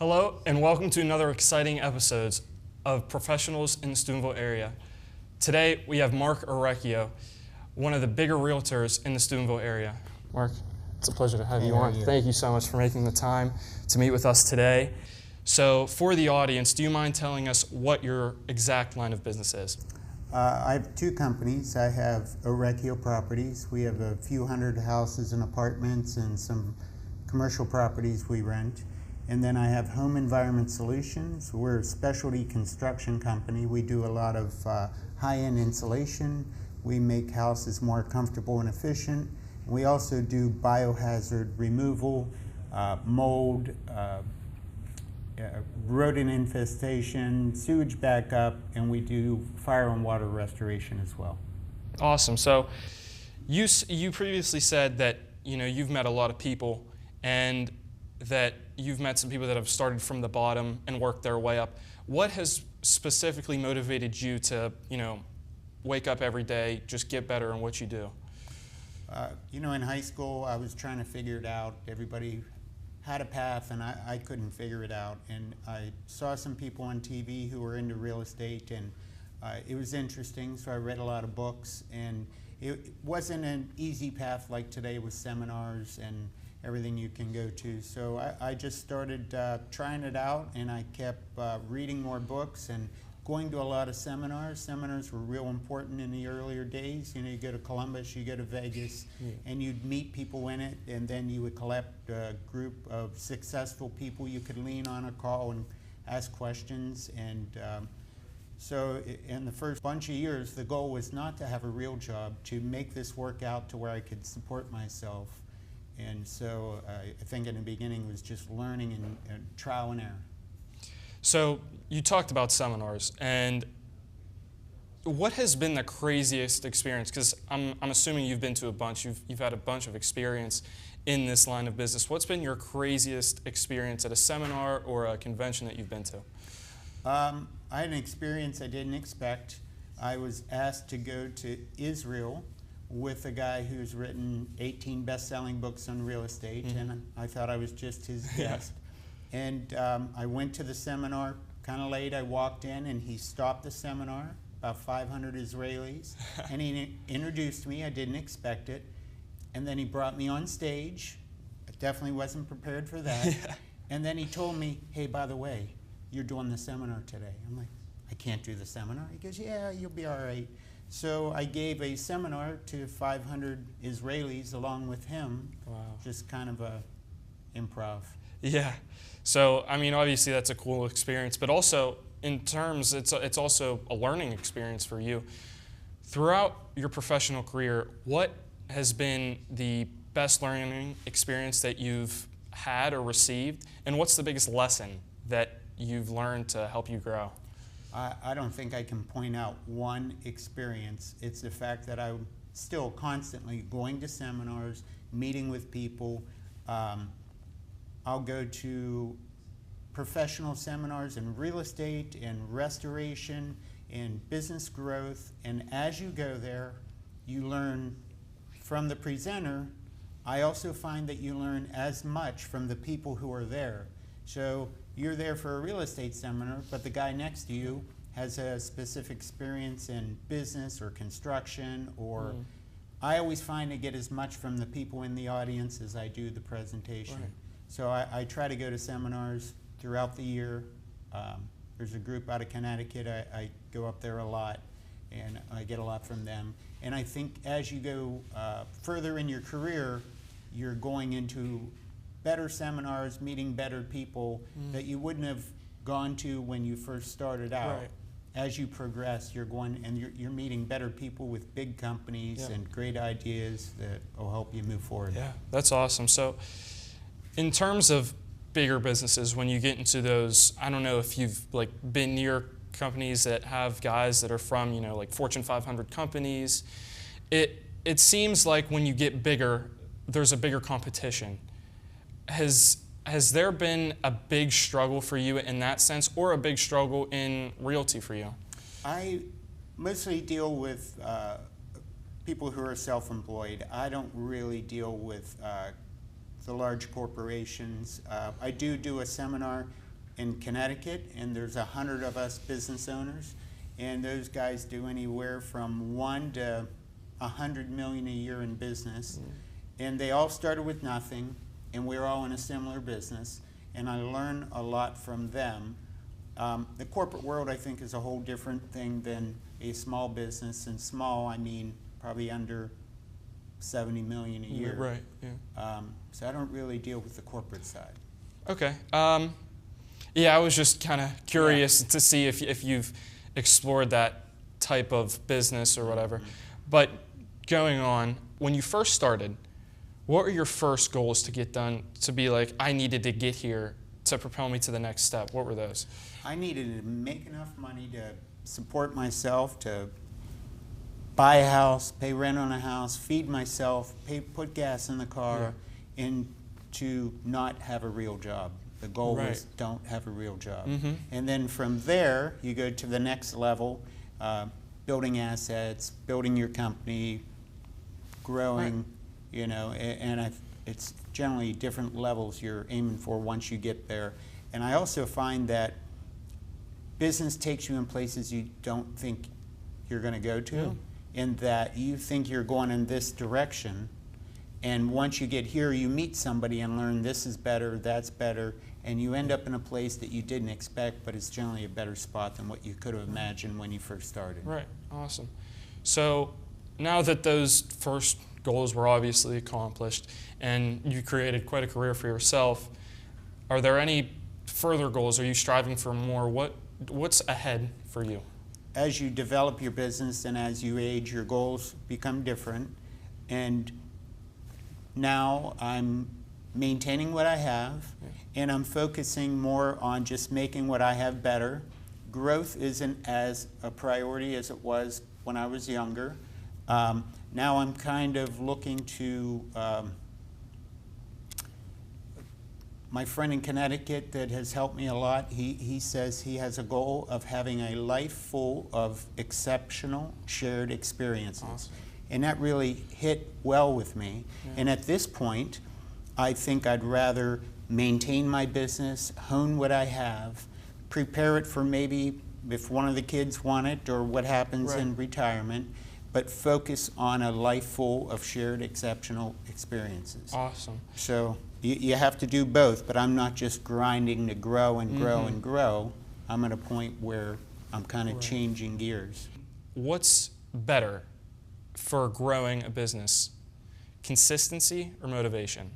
Hello, and welcome to another exciting episode of Professionals in the Steubenville area. Today, we have Mark Orecchio, one of the bigger realtors in the Steubenville area. Mark, it's a pleasure to have you on. Thank you so much for making the time to meet with us today. So, for the audience, do you mind telling us what your exact line of business is? I have two companies. I have Orecchio Properties. We have a few hundred houses and apartments and some commercial properties we rent. And then I have Home Environment Solutions. We're a specialty construction company. We do a lot of high-end insulation. We make houses more comfortable and efficient. We also do biohazard removal, mold, rodent infestation, sewage backup, and we do fire and water restoration as well. Awesome. So you previously said that you've met a lot of people and that you've met some people that have started from the bottom and worked their way up. What has specifically motivated you to wake up every day, just get better in what you do? In high school I was trying to figure it out. Everybody had a path and I couldn't figure it out, and I saw some people on TV who were into real estate, and it was interesting, so I read a lot of books, and it wasn't an easy path like today with seminars and everything you can go to. So I just started trying it out, and I kept reading more books and going to a lot of seminars. Seminars were real important in the earlier days. You go to Columbus, you go to Vegas, and you'd meet people in it, and then you would collect a group of successful people you could lean on a call and ask questions. And so in the first bunch of years, the goal was not to have a real job, to make this work out to where I could support myself. And so I think in the beginning it was just learning and trial and error. So you talked about seminars, and what has been the craziest experience? Because I'm assuming you've been to a bunch, you've had a bunch of experience in this line of business. What's been your craziest experience at a seminar or a convention that you've been to? I had an experience I didn't expect. I was asked to go to Israel with a guy who's written 18 best-selling books on real estate, and I thought I was just his guest. And I went to the seminar kind of late. I walked in, and he stopped the seminar, about 500 Israelis, and he introduced me. I didn't expect it. And then he brought me on stage. I definitely wasn't prepared for that. And then he told me, hey, by the way, you're doing the seminar today. I'm like, I can't do the seminar? He goes, yeah, you'll be all right. So I gave a seminar to 500 Israelis along with him. Wow. Just kind of a improv. Yeah. So, obviously that's a cool experience, but also in terms, it's also a learning experience for you. Throughout your professional career, what has been the best learning experience that you've had or received, and what's the biggest lesson that you've learned to help you grow? I don't think I can point out one experience. It's the fact that I'm still constantly going to seminars, meeting with people. I'll go to professional seminars in real estate and restoration and business growth, and as you go there, you learn from the presenter. I also find that you learn as much from the people who are there. So you're there for a real estate seminar, but the guy next to you has a specific experience in business or construction, or I always find to get as much from the people in the audience as I do the presentation. Right. So I try to go to seminars throughout the year. There's a group out of Connecticut. I go up there a lot, and I get a lot from them. And I think as you go further in your career, you're going into better seminars, meeting better people that you wouldn't have gone to when you first started out. Right. As you progress, you're going and you're meeting better people with big companies and great ideas that will help you move forward. Yeah, that's awesome. So in terms of bigger businesses, when you get into those, I don't know if you've been near companies that have guys that are from Fortune 500 companies. It seems like when you get bigger, there's a bigger competition. Has there been a big struggle for you in that sense, or a big struggle in realty for you? I mostly deal with people who are self-employed. I don't really deal with the large corporations. I do a seminar in Connecticut, and there's 100 of us business owners, and those guys do anywhere from 1 to 100 million a year in business. And they all started with nothing, and we're all in a similar business, and I learn a lot from them. The corporate world, I think, is a whole different thing than a small business, and small, I mean probably under 70 million a year. Right, yeah. So I don't really deal with the corporate side. Okay. Yeah, I was just kind of curious to see if you've explored that type of business or whatever. But going on, when you first started, what were your first goals to get done, to be like, I needed to get here to propel me to the next step? What were those? I needed to make enough money to support myself, to buy a house, pay rent on a house, feed myself, put gas in the car, and to not have a real job. The goal was don't have a real job. And then from there, you go to the next level, building assets, building your company, growing, you know, and it's generally different levels you're aiming for once you get there. And I also find that business takes you in places you don't think you're going to go to, in that you think you're going in this direction, and once you get here, you meet somebody and learn this is better, that's better, and you end up in a place that you didn't expect, but it's generally a better spot than what you could have imagined when you first started. Right, awesome. So now that those first goals were obviously accomplished and you created quite a career for yourself, are there any further goals? Are you striving for more? What's ahead for you? As you develop your business and as you age, your goals become different. And now I'm maintaining what I have, and I'm focusing more on just making what I have better. Growth isn't as a priority as it was when I was younger. Now I'm kind of looking to my friend in Connecticut that has helped me a lot. He says he has a goal of having a life full of exceptional shared experiences. Awesome. And that really hit well with me. And at this point, I think I'd rather maintain my business, hone what I have, prepare it for maybe if one of the kids want it or what happens in retirement, but focus on a life full of shared exceptional experiences. Awesome. So you have to do both, but I'm not just grinding to grow and grow and grow. I'm at a point where I'm kind of changing gears. What's better for growing a business, consistency or motivation?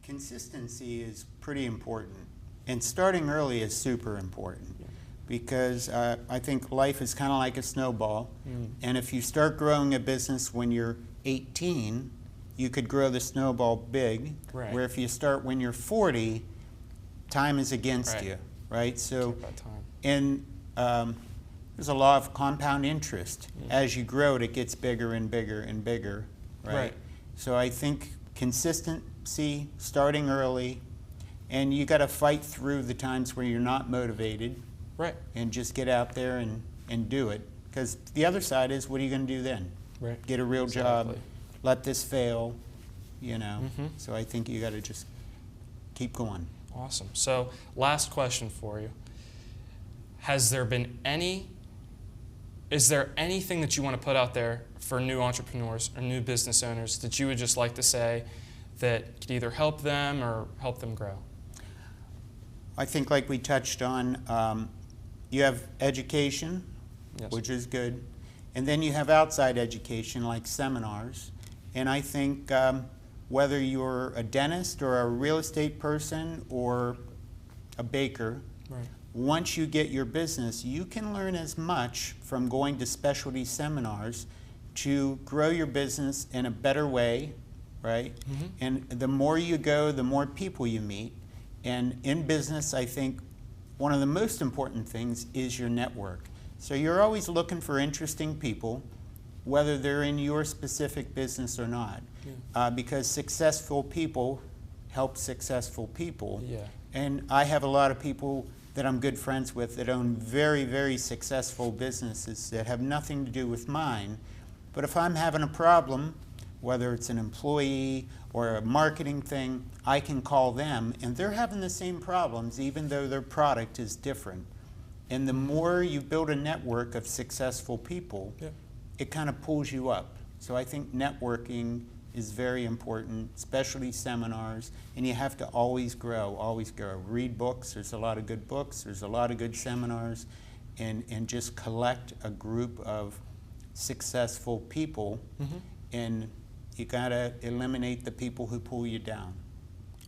Consistency is pretty important, and starting early is super important, because I think life is kind of like a snowball, and if you start growing a business when you're 18, you could grow the snowball big, where if you start when you're 40, time is against you, right? So, and there's a law of compound interest. As you grow, it gets bigger and bigger and bigger, right? So I think consistency, starting early, and you got to fight through the times where you're not motivated, and just get out there and do it. Because the other side is, what are you going to do then? Get a real job, let this fail, you know. So I think you got to just keep going. Awesome. So last question for you. Is there anything that you want to put out there for new entrepreneurs or new business owners that you would just like to say that could either help them or help them grow? I think, like we touched on, you have education, which is good, and then you have outside education like seminars. And I think whether you're a dentist or a real estate person or a baker, once you get your business, you can learn as much from going to specialty seminars to grow your business in a better way, right? And the more you go, the more people you meet. And in business, I think one of the most important things is your network. So you're always looking for interesting people, whether they're in your specific business or not, because successful people help successful people. And I have a lot of people that I'm good friends with that own very, very successful businesses that have nothing to do with mine. But if I'm having a problem, whether it's an employee or a marketing thing, I can call them, and they're having the same problems even though their product is different. And the more you build a network of successful people, Yeah. it kind of pulls you up. So I think networking is very important, especially seminars, and you have to always grow, always grow. Read books, there's a lot of good books, there's a lot of good seminars, and just collect a group of successful people, and you gotta eliminate the people who pull you down.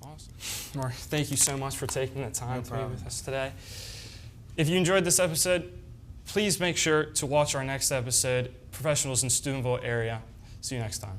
Awesome. Mark, thank you so much for taking the time No to be problem. with us today. If you enjoyed this episode, please make sure to watch our next episode, Professionals in Steubenville area. See you next time.